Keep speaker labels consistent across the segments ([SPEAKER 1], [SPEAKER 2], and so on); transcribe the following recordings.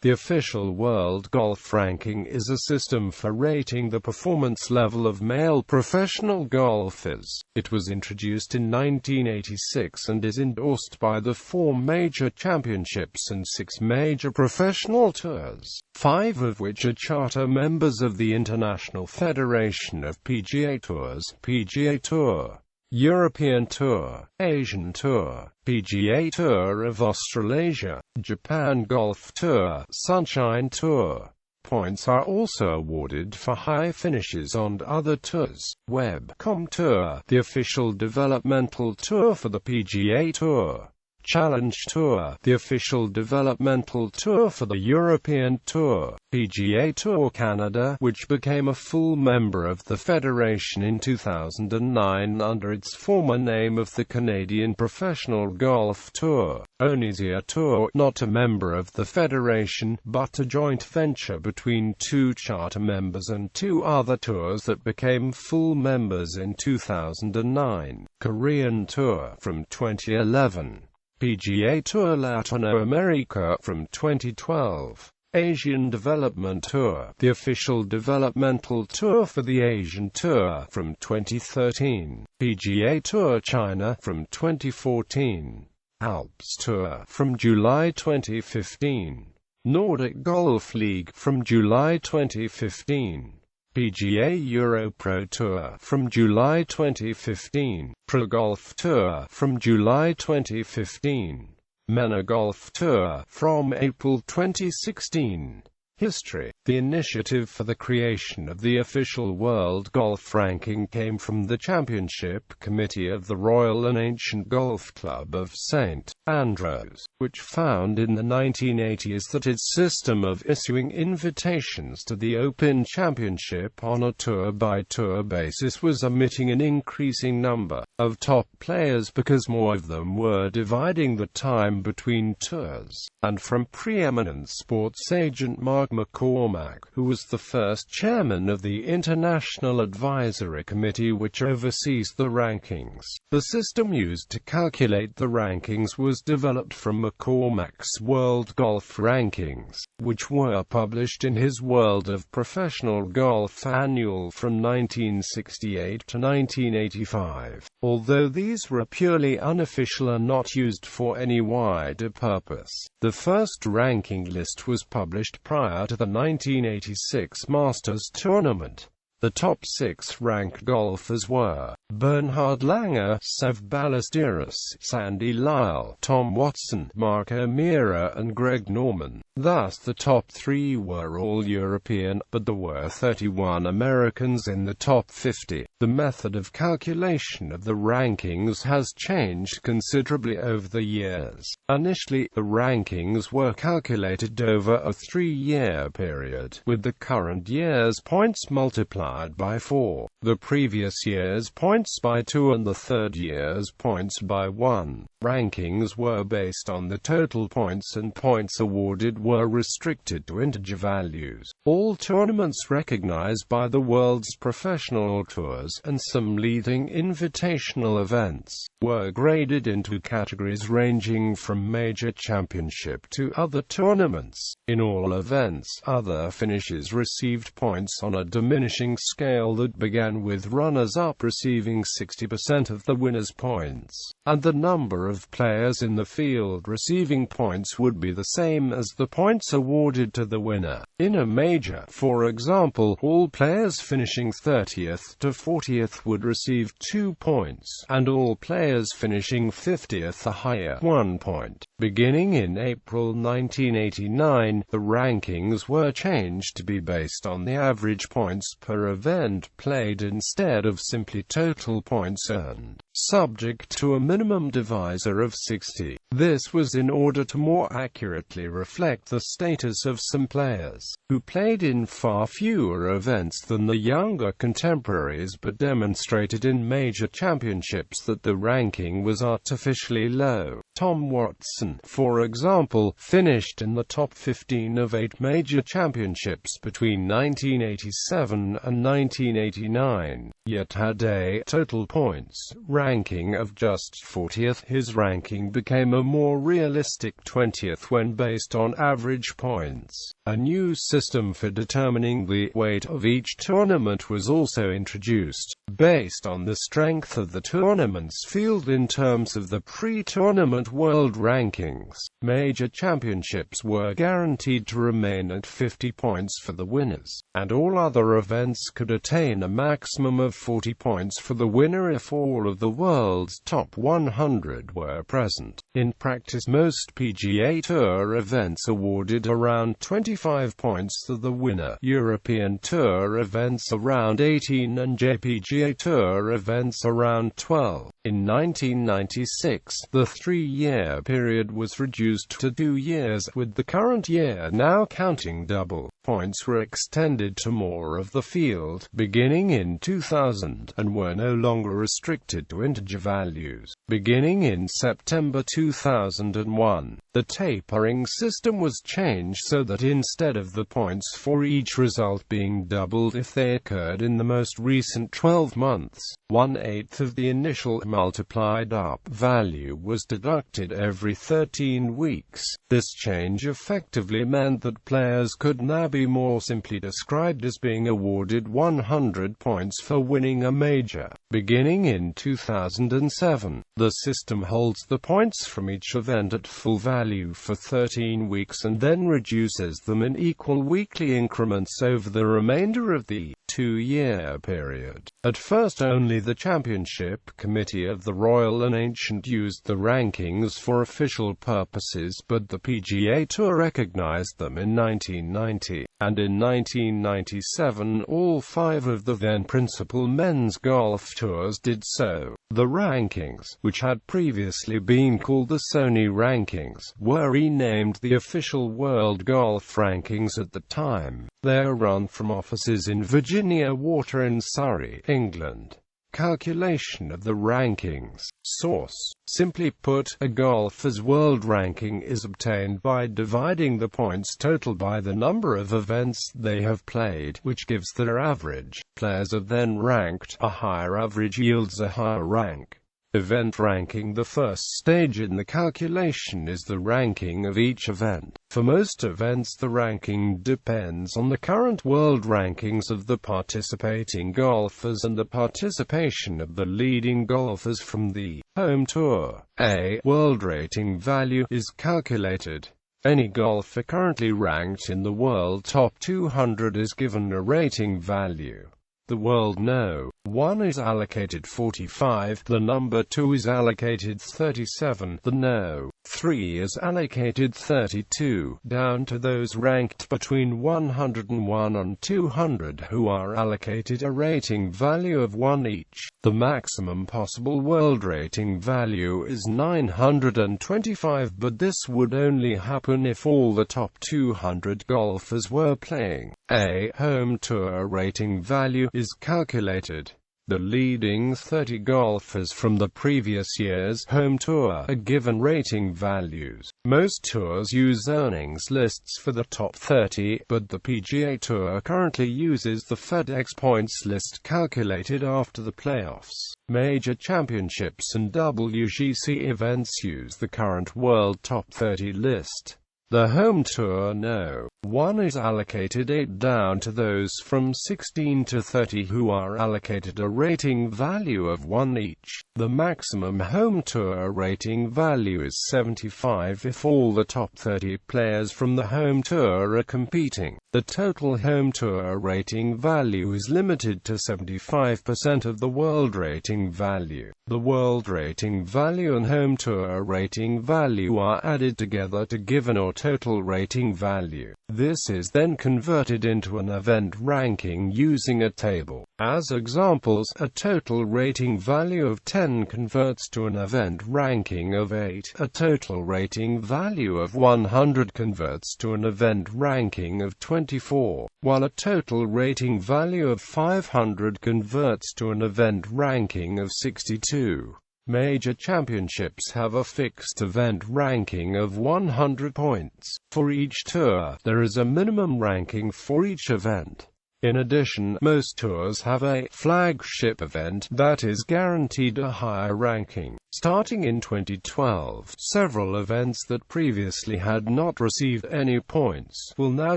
[SPEAKER 1] The official World Golf Ranking is a system for rating the performance level of male professional golfers. It was introduced in 1986 and is endorsed by the 4 major championships and 6 major professional tours, 5 of which are charter members of the International Federation of PGA Tours, PGA Tour.European Tour, Asian Tour, PGA Tour of Australasia, Japan Golf Tour, Sunshine Tour. Points are also awarded for high finishes on other tours. Web.com Tour, the official developmental tour for the PGA Tour. Challenge Tour, the official developmental tour for the European Tour. PGA Tour Canada, which became a full member of the federation in 2009 under its former name of the Canadian Professional Golf Tour. Onisia Tour, not a member of the federation, but a joint venture between 2 charter members and 2 other tours that became full members in 2009. Korean Tour from 2011. PGA Tour Latin America from 2012. Asian Development Tour, the official developmental tour for the Asian Tour, from 2013. PGA Tour China from 2014. Alps Tour from July 2015. Nordic Golf League from July 2015. PGA Euro Pro Tour from July 2015, Pro Golf Tour from July 2015, MENA Golf Tour from April 2016. History. The initiative for the creation of the official World Golf Ranking came from the Championship Committee of the Royal and Ancient Golf Club of St. Andrews, which found in the 1980s that its system of issuing invitations to the Open Championship on a tour-by-tour basis was omitting an increasing number of top players because more of them were dividing the time between tours, and from preeminent sports agent Mark Mccormick, who was the first chairman of the International Advisory Committee which oversees the rankings. The system used to calculate the rankings was developed from McCormick's World Golf Rankings, which were published in his World of Professional Golf Annual from 1968 to 1985. Although these were purely unofficial and not used for any wider purpose, the first ranking list was published prior to the 1986 Masters tournament. The top 6 ranked golfers were Bernhard Langer, Sev Ballesteros, Sandy Lyle, Tom Watson, Mark O'Meara and Greg Norman. Thus the top 3 were all European, but there were 31 Americans in the top 50. The method of calculation of the rankings has changed considerably over the years. Initially, the rankings were calculated over a 3-year period, with the current year's points multiplied by 4, the previous year's points by 2 and the third year's points by 1. Rankings were based on the total points and points awarded were restricted to integer values. All tournaments recognized by the world's professional tours, and some leading invitational events, were graded into categories ranging from major championship to other tournaments. In all events, other finishes received points on a diminishing scale that began with runners-up receiving 60% of the winner's points, and the number of players in the field receiving points would be the same as the points awarded to the winner. In a major, for example, all players finishing 30th to 40th would receive 2 points, and all players finishing 50th or higher 1 point. Beginning in April 1989, the rankings were changed to be based on the average points per event played instead of simply total points earned, subject to a minimum divisor of 60. This was in order to more accurately reflect the status of some players, who played in far fewer events than the younger contemporaries but demonstrated in major championships that the ranking was artificially low. Tom Watson, for example, finished in the top 15 of 8 major championships between 1987 and 1989, yet had a total points ranking of just 40th. His ranking became a more realistic 20th when based on average points. A new system for determining the weight of each tournament was also introduced, based on the strength of the tournament's field in terms of the pre-tournament world rankings. Major championships were guaranteed to remain at 50 points for the winners, and all other events could attain a maximum of 40 points for the winner if all of the world's top 100 were present. In practice, most PGA Tour events awarded around 25 points to the winner, European Tour events around 18 and PGA Tour events around 12. In 1996, the 3-year period was reduced to 2 years, with the current year now counting double. Points were extended to more of the field, beginning in 2000, and were no longer restricted to integer values. Beginning in September 2001, the tapering system was changed so that instead of the points for each result being doubled if they occurred in the most recent 12 months, 1/8 of the initial multiplied up value was deducted every 13 weeks. This change effectively meant that players could now be more simply described as being awarded 100 points for winning a major. Beginning in 2007, the system holds the points from each event at full value for 13 weeks and then reduces them in equal weekly increments over the remainder of the 2-year period. At first, only the Championship Committee of the Royal and Ancient used the rankings for official purposes, but the PGA Tour recognized them in 1990, and in 1997 all 5 of the then principal men's golf tours did so. The rankings, which had previously been called the Sony rankings, were renamed the official World Golf Rankings at the time. They are run from offices in Virginia Water in Surrey, England. Calculation of the rankings. Source: simply put, a golfer's world ranking is obtained by dividing the points total by the number of events they have played, which gives their average. Players are then ranked. A higher average yields a higher rank. Event ranking. The first stage in the calculation is the ranking of each event. For most events, the ranking depends on the current world rankings of the participating golfers and the participation of the leading golfers from the home tour. A world rating value is calculated. Any golfer currently ranked in the world top 200 is given a rating value. The world No. 1 is allocated 45, the number 2 is allocated 37, the No. 3 is allocated 32, down to those ranked between 101 and 200 who are allocated a rating value of 1 each. The maximum possible world rating value is 925, but this would only happen if all the top 200 golfers were playing. A home tour rating value is calculated. The leading 30 golfers from the previous year's home tour are given rating values. Most tours use earnings lists for the top 30, but the PGA Tour currently uses the FedEx points list calculated after the playoffs. Major championships and WGC events use the current world top 30 list. The home tour No. 1 is allocated 8, down to those from 16 to 30 who are allocated a rating value of 1 each. The maximum home tour rating value is 75 if all the top 30 players from the home tour are competing. The total home tour rating value is limited to 75% of the world rating value. The world rating value and home tour rating value are added together to give an total rating value. This is then converted into an event ranking using a table. As examples, a total rating value of 10 converts to an event ranking of 8. A total rating value of 100 converts to an event ranking of 24, while a total rating value of 500 converts to an event ranking of 62. Major championships have a fixed event ranking of 100 points. For each tour, there is a minimum ranking for each event. In addition, most tours have a flagship event that is guaranteed a higher ranking. Starting in 2012, several events that previously had not received any points will now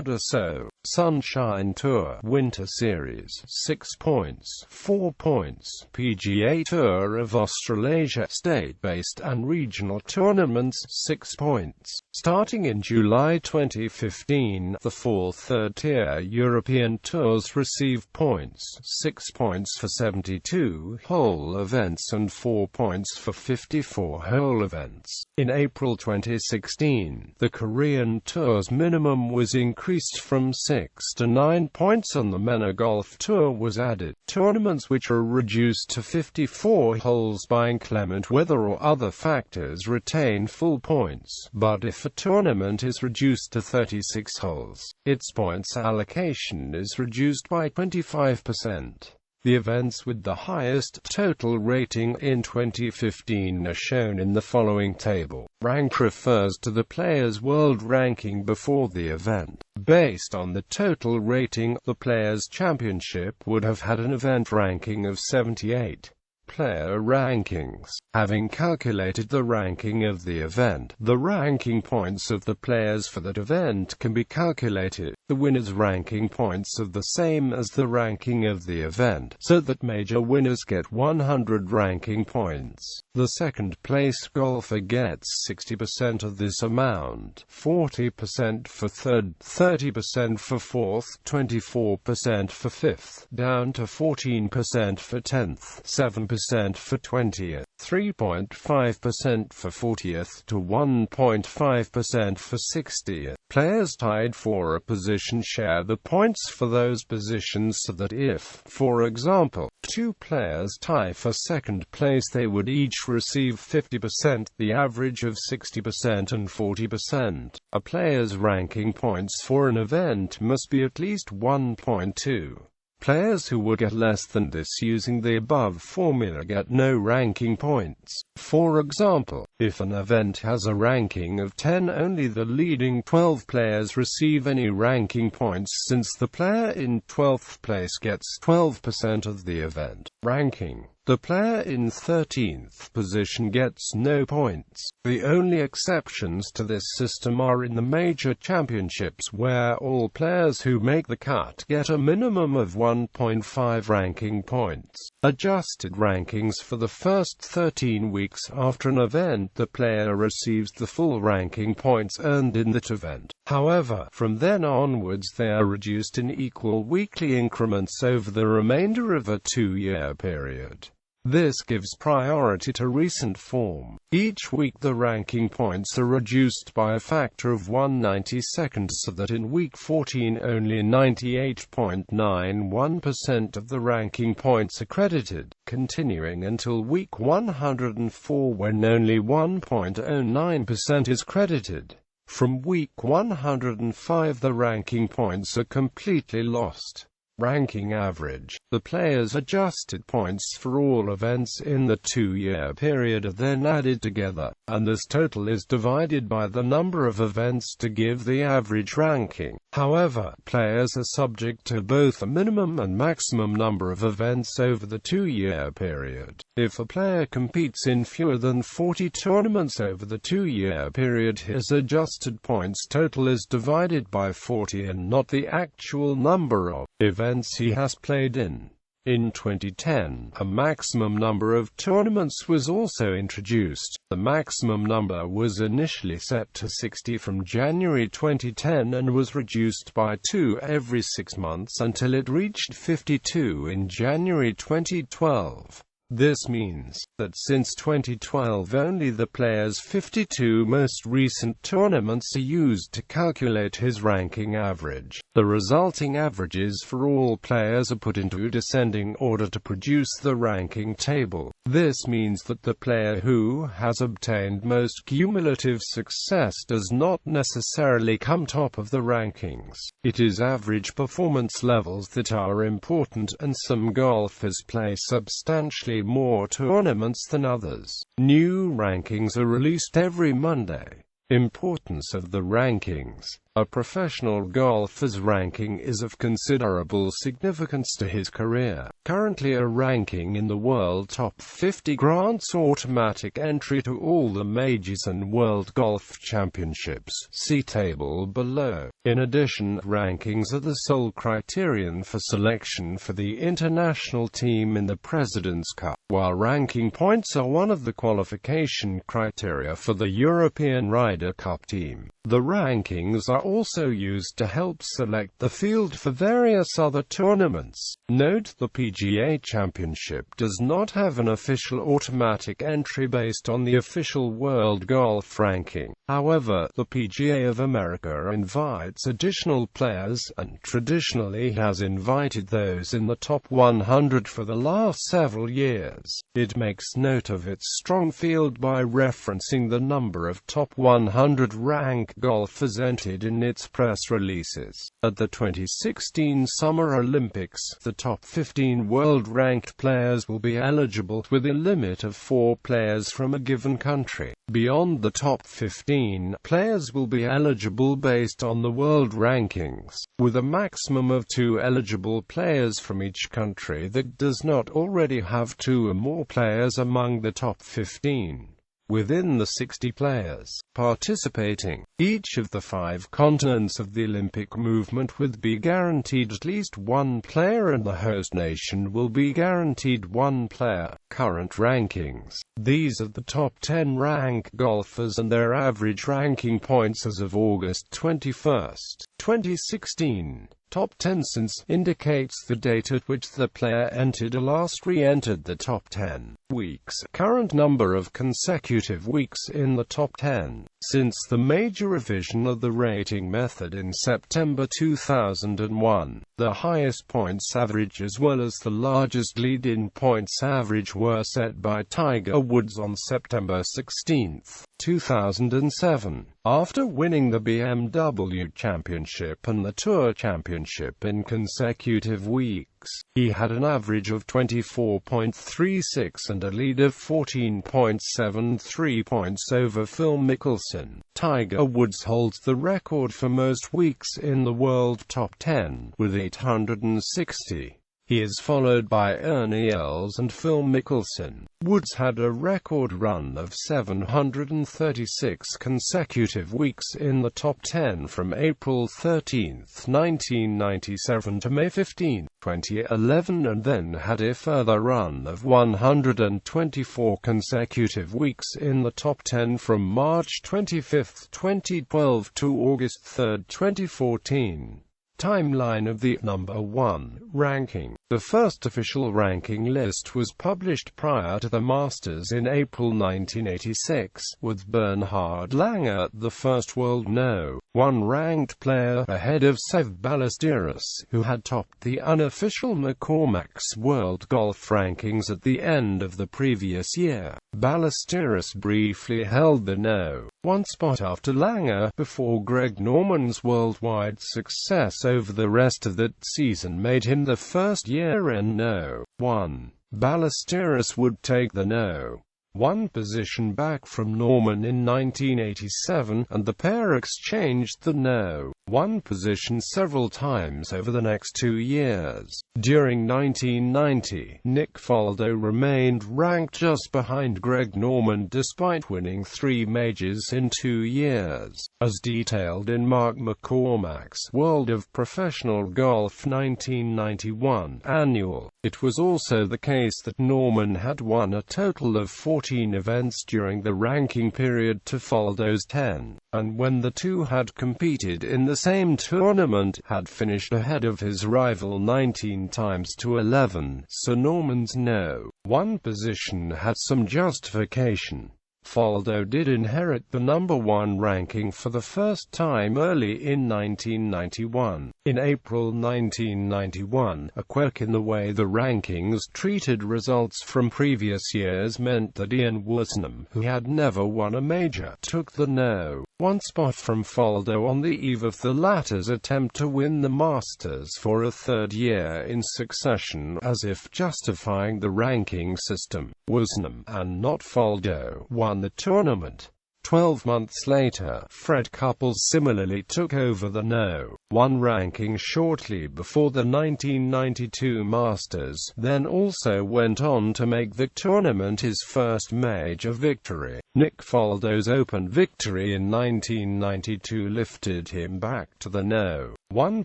[SPEAKER 1] do so. Sunshine Tour Winter Series 6 points, 4 points. PGA Tour of Australasia state-based and regional tournaments 6 points. Starting in July 2015, the full third-tier European tours receive points, 6 points for 72-hole events and 4 points for 54-hole events. In April 2016, the Korean Tour's minimum was increased from 6 to 9 points and the MENA Golf Tour was added. Tournaments which are reduced to 54 holes by inclement weather or other factors retain full points, but if a tournament is reduced to 36 holes, its points allocation is reduced by 25%. The events with the highest total rating in 2015 are shown in the following table. Rank refers to the player's world ranking before the event. Based on the total rating, the Players' Championship would have had an event ranking of 78. Player rankings. Having calculated the ranking of the event, the ranking points of the players for that event can be calculated. The winner's ranking points are the same as the ranking of the event, so that major winners get 100 ranking points. The second-place golfer gets 60% of this amount, 40% for third, 30% for fourth, 24% for fifth, down to 14% for 10th, 7% for 20th, 3.5% for 40th to 1.5% for 60th. Players tied for a position share the points for those positions so that if, for example, two players tie for second place they would each receive 50%, the average of 60% and 40%. A player's ranking points for an event must be at least 1.2. Players who would get less than this using the above formula get no ranking points. For example, if an event has a ranking of 10, only the leading 12 players receive any ranking points since the player in 12th place gets 12% of the event ranking. The player in 13th position gets no points. The only exceptions to this system are in the major championships where all players who make the cut get a minimum of 1.5 ranking points. Adjusted rankings for the first 13 weeks after an event, the player receives the full ranking points earned in that event. However, from then onwards they are reduced in equal weekly increments over the remainder of a 2-year period. This gives priority to recent form. Each week the ranking points are reduced by a factor of 1/92 so that in week 14 only 98.91% of the ranking points are credited, continuing until week 104 when only 1.09% is credited. From week 105 the ranking points are completely lost. Ranking average. The players' adjusted points for all events in the 2-year period are then added together, and this total is divided by the number of events to give the average ranking. However, players are subject to both a minimum and maximum number of events over the 2-year period. If a player competes in fewer than 40 tournaments over the 2-year period, his adjusted points total is divided by 40 and not the actual number of events he has played in. In 2010, a maximum number of tournaments was also introduced. The maximum number was initially set to 60 from January 2010 and was reduced by 2 every 6 months until it reached 52 in January 2012. This means that since 2012 only the player's 52 most recent tournaments are used to calculate his ranking average. The resulting averages for all players are put into descending order to produce the ranking table. This means that the player who has obtained most cumulative success does not necessarily come top of the rankings. It is average performance levels that are important, and some golfers play substantially more tournaments than others. New rankings are released every Monday. Importance of the rankings. A professional golfer's ranking is of considerable significance to his career. Currently, a ranking in the World Top 50 grants automatic entry to all the majors and World Golf Championships. See table below. In addition, rankings are the sole criterion for selection for the international team in the President's Cup, while ranking points are one of the qualification criteria for the European Ryder Cup team. The rankings are also used to help select the field for various other tournaments. Note: the PGA Championship does not have an official automatic entry based on the official World Golf Ranking. However, the PGA of America invites additional players, and traditionally has invited those in the top 100 for the last several years. It makes note of its strong field by referencing the number of top 100 rank golfers entered in its press releases. At the 2016 Summer Olympics, the top 15 world-ranked players will be eligible, with a limit of 4 players from a given country. Beyond the top 15, players will be eligible based on the world rankings, with a maximum of 2 eligible players from each country that does not already have 2 or more players among the top 15. Within the 60 players participating, each of the 5 continents of the Olympic movement would be guaranteed at least 1 player, and the host nation will be guaranteed 1 player. Current rankings. These are the top 10 rank golfers and their average ranking points as of August 21, 2016. Top 10 since indicates the date at which the player entered or last re-entered the top 10. Weeks. Current number of consecutive weeks in the top 10. Since the major revision of the rating method in September 2001, the highest points average as well as the largest lead in points average were set by Tiger Woods on September 16, 2007. After winning the BMW Championship and the Tour Championship in consecutive weeks, he had an average of 24.36 and a lead of 14.73 points over Phil Mickelson. Tiger Woods holds the record for most weeks in the world top 10, with 860. He is followed by Ernie Els and Phil Mickelson. Woods had a record run of 736 consecutive weeks in the top 10 from April 13, 1997 to May 15, 2011, and then had a further run of 124 consecutive weeks in the top 10 from March 25, 2012 to August 3, 2014. Timeline of the number 1 ranking. The first official ranking list was published prior to the Masters in April 1986, with Bernhard Langer, the first world No. 1 ranked player, ahead of Seve Ballesteros, who had topped the unofficial Mccormick's World Golf Rankings at the end of the previous year. Ballesteros briefly held the No. 1 spot after Langer, before Greg Norman's worldwide success over the rest of that season made him the first year-end No. 1. Ballesteros would take the No. 1 position back from Norman in 1987, and the pair exchanged the No. 1 position several times over the next 2 years. During 1990, Nick Faldo remained ranked just behind Greg Norman despite winning 3 majors in 2 years, as detailed in Mark McCormack's World of Professional Golf 1991 annual. It was also the case that Norman had won a total of 14 events during the ranking period to Faldo's 10, and when the two had competed in the same tournament, had finished ahead of his rival 19 times to 11, so Norman's No. 1 position had some justification. Faldo did inherit the number 1 ranking for the first time early in 1991. In April 1991, a quirk in the way the rankings treated results from previous years meant that Ian Woosnam, who had never won a major, took the No. 1 spot from Faldo on the eve of the latter's attempt to win the Masters for a 3rd year in succession, as if justifying the ranking system. Woosnam, and not Faldo, won the tournament. 12 months later, Fred Couples similarly took over the No. 1 ranking shortly before the 1992 Masters, then also went on to make the tournament his first major victory. Nick Faldo's Open victory in 1992 lifted him back to the No. 1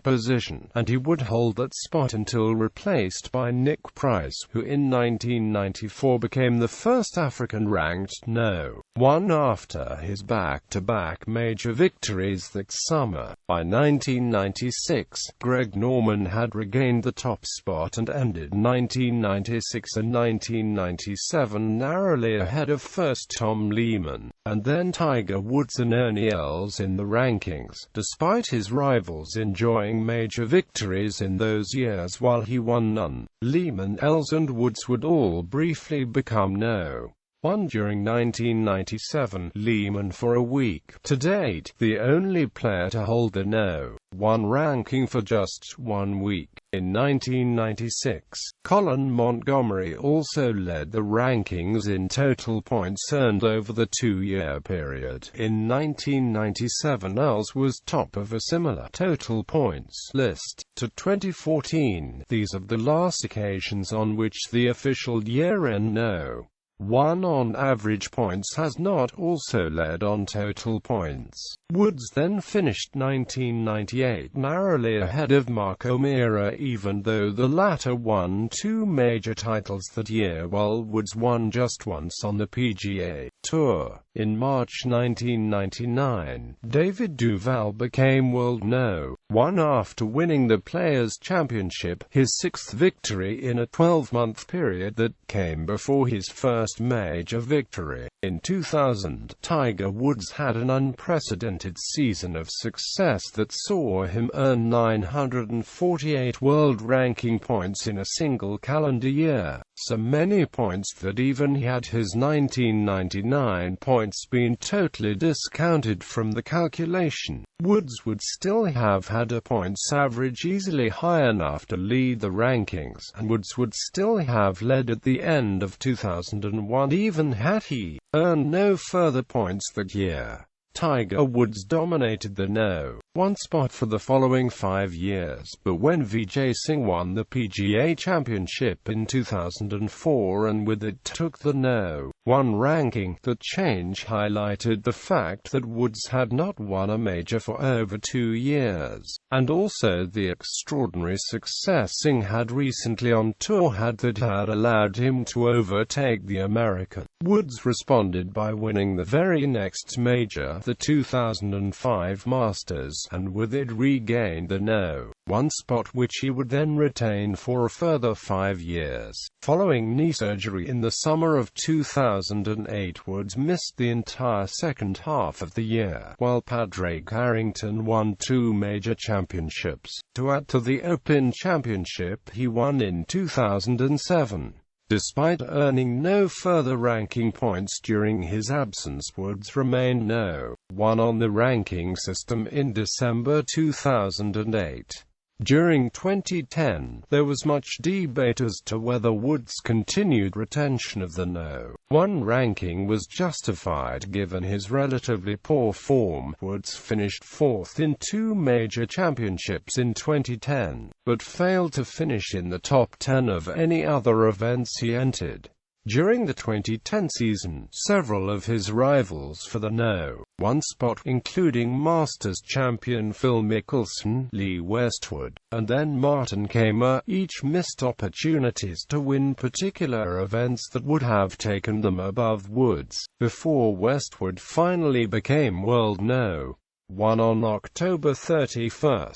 [SPEAKER 1] position, and he would hold that spot until replaced by Nick Price, who in 1994 became the first African-ranked No. 1 after his back-to-back major victories that summer. By 1996, Greg Norman had regained the top spot and ended 1996 and 1997 narrowly ahead of first Tom Lehman, and then Tiger Woods and Ernie Els in the rankings, despite his rivals enjoying major victories in those years while he won none. Lehman, Els and Woods would all briefly become No. 1 during 1997, Lehman for a week. To date, the only player to hold the No. 1 ranking for just 1 week. In 1996, Colin Montgomerie also led the rankings in total points earned over the 2-year period. In 1997, Els was top of a similar total points list. To 2014, these are the last occasions on which the official year-end No. 1 on average points has not also led on total points. Woods then finished 1998 narrowly ahead of Mark O'Meara, even though the latter won 2 major titles that year while Woods won just once on the PGA Tour. In March 1999, David Duval became world No. 1 after winning the Players' Championship, his 6th victory in a 12-month period that came before his first major victory. In 2000, Tiger Woods had an unprecedented season of success that saw him earn 948 world ranking points in a single calendar year, so many points that even had his 1999 points been totally discounted from the calculation, Woods would still have had a points average easily high enough to lead the rankings, and Woods would still have led at the end of 2001 even had he earned no further points that year. Tiger Woods dominated the No. 1 spot for the following 5 years, but when Vijay Singh won the PGA Championship in 2004 and with it took the No. 1 ranking, the change highlighted the fact that Woods had not won a major for over 2 years, and also the extraordinary success Singh had recently on tour had allowed him to overtake the American. Woods responded by winning the very next major, the 2005 Masters, and with it regained the No. 1 spot which he would then retain for a further 5 years. Following knee surgery in the summer of 2008, Woods missed the entire second half of the year, while Padraig Harrington won 2 major championships, to add to the Open Championship he won in 2007. Despite earning no further ranking points during his absence, Woods remained No. 1 on the ranking system in December 2008. During 2010, there was much debate as to whether Woods' continued retention of the No. 1 ranking was justified given his relatively poor form. Woods finished 4th in 2 major championships in 2010, but failed to finish in the top 10 of any other events he entered. During the 2010 season, several of his rivals for the No. 1 spot, including Masters champion Phil Mickelson, Lee Westwood, and then Martin Kaymer, each missed opportunities to win particular events that would have taken them above Woods, before Westwood finally became world No. 1 on October 31.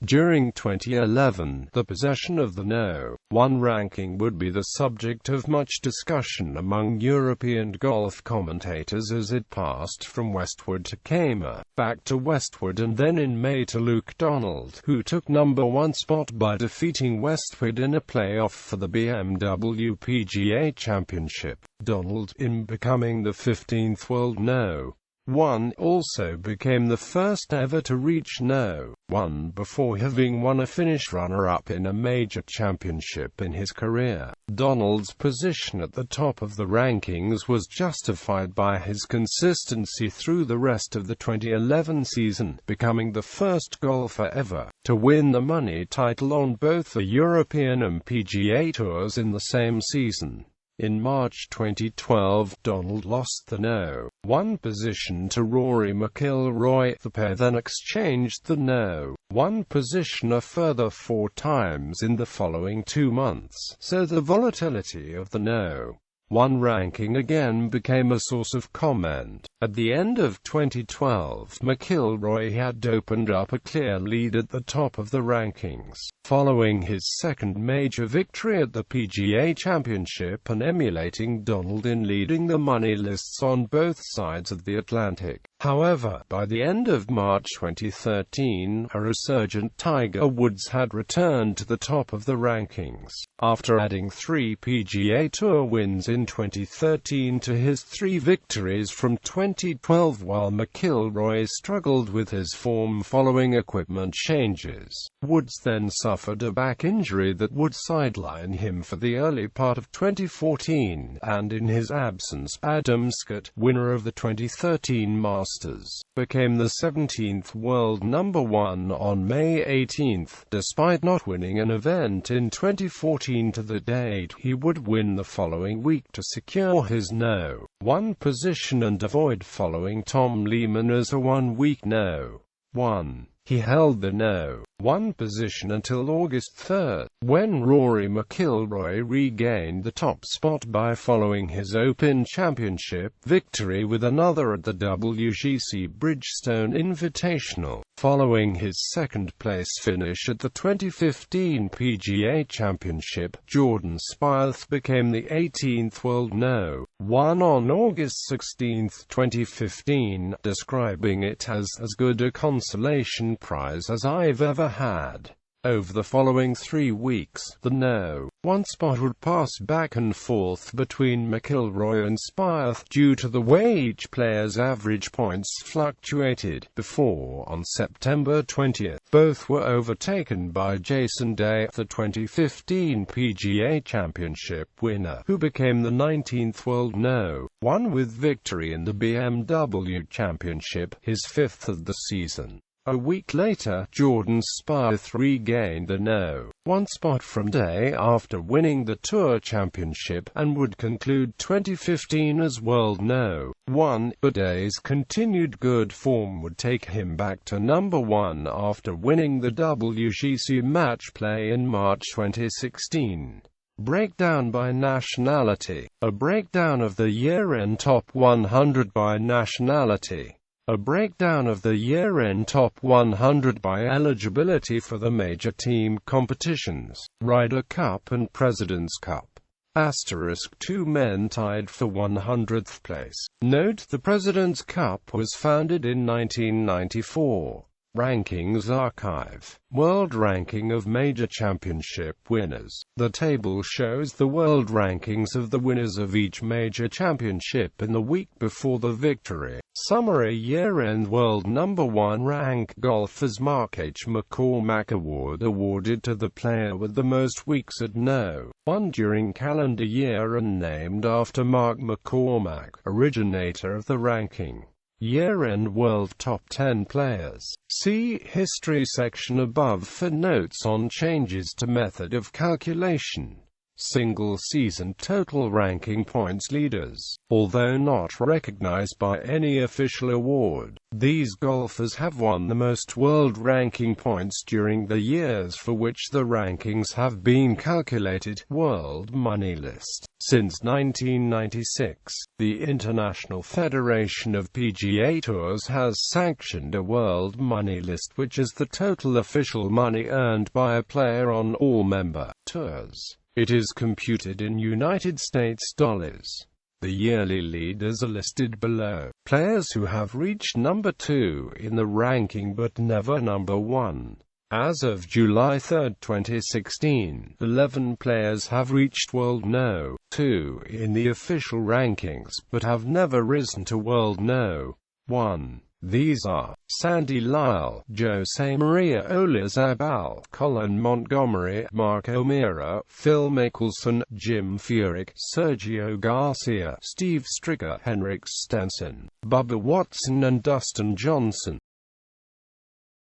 [SPEAKER 1] During 2011, the possession of the No. 1 ranking would be the subject of much discussion among European golf commentators as it passed from Westwood to Kaymer, back to Westwood and then in May to Luke Donald, who took number 1 spot by defeating Westwood in a playoff for the BMW PGA Championship, Donald in becoming the 15th world No. 1 also became the first ever to reach No. 1 before having won a Finnish runner-up in a major championship in his career. Donald's position at the top of the rankings was justified by his consistency through the rest of the 2011 season, becoming the first golfer ever to win the money title on both the European and PGA Tours in the same season. In March 2012, Donald lost the No. 1 position to Rory McIlroy. The pair then exchanged the No. 1 position a further 4 times in the following 2 months, so the volatility of the No. 1 ranking again became a source of comment. At the end of 2012, McIlroy had opened up a clear lead at the top of the rankings, following his second major victory at the PGA Championship and emulating Donald in leading the money lists on both sides of the Atlantic. However, by the end of March 2013, a resurgent Tiger Woods had returned to the top of the rankings, after adding 3 PGA Tour wins in 2013 to his 3 victories from 2012, while McIlroy struggled with his form following equipment changes. Woods then suffered a back injury that would sideline him for the early part of 2014, and in his absence, Adam Scott, winner of the 2013 Masters, became the 17th world number 1 on May 18, despite not winning an event in 2014 to the date he would win the following week to secure his No. 1 position and avoid following Tom Lehman as a 1-week No. 1. He held the No. 1 position until August 3, when Rory McIlroy regained the top spot by following his Open Championship victory with another at the WGC Bridgestone Invitational. Following his second-place finish at the 2015 PGA Championship, Jordan Spieth became the 18th world No. 1 on August 16, 2015, describing it as good a consolation prize as I've ever had. Over the following 3 weeks, the No. 1 spot would pass back and forth between McIlroy and Spieth due to the way each player's average points fluctuated, before, on September 20, both were overtaken by Jason Day, the 2015 PGA Championship winner, who became the 19th world No. 1 with victory in the BMW Championship, his 5th of the season. A week later, Jordan Spieth regained the No. 1 spot from Day after winning the Tour Championship, and would conclude 2015 as world No. 1, but Day's continued good form would take him back to number 1 after winning the WGC Match Play in March 2016. Breakdown by nationality. A breakdown of the year-end top 100 by nationality. A breakdown of the year-end top 100 by eligibility for the major team competitions, Ryder Cup and President's Cup. Asterisk 2 men tied for 100th place. Note the President's Cup was founded in 1994. Rankings Archive. World Ranking of Major Championship Winners. The table shows the world rankings of the winners of each major championship in the week before the victory. Summary Year-end World Number 1 Rank Golfers Mark H. McCormack Award awarded to the player with the most weeks at No. 1 during calendar year and named after Mark McCormack, originator of the ranking. Year-end World Top 10 Players. See History section above for notes on changes to method of calculation. Single-season total ranking points leaders. Although not recognized by any official award, these golfers have won the most world ranking points during the years for which the rankings have been calculated. World Money List. Since 1996, the International Federation of PGA Tours has sanctioned a World Money List, which is the total official money earned by a player on all member tours. It is computed in United States dollars. The yearly leaders are listed below. Players who have reached number 2 in the ranking but never number 1. As of July 3, 2016, 11 players have reached World No. 2 in the official rankings, but have never risen to World No. 1. These are Sandy Lyle, Jose Maria Olazabal, Colin Montgomery, Mark O'Meara, Phil Mickelson, Jim Furyk, Sergio Garcia, Steve Stricker, Henrik Stenson, Bubba Watson and Dustin Johnson.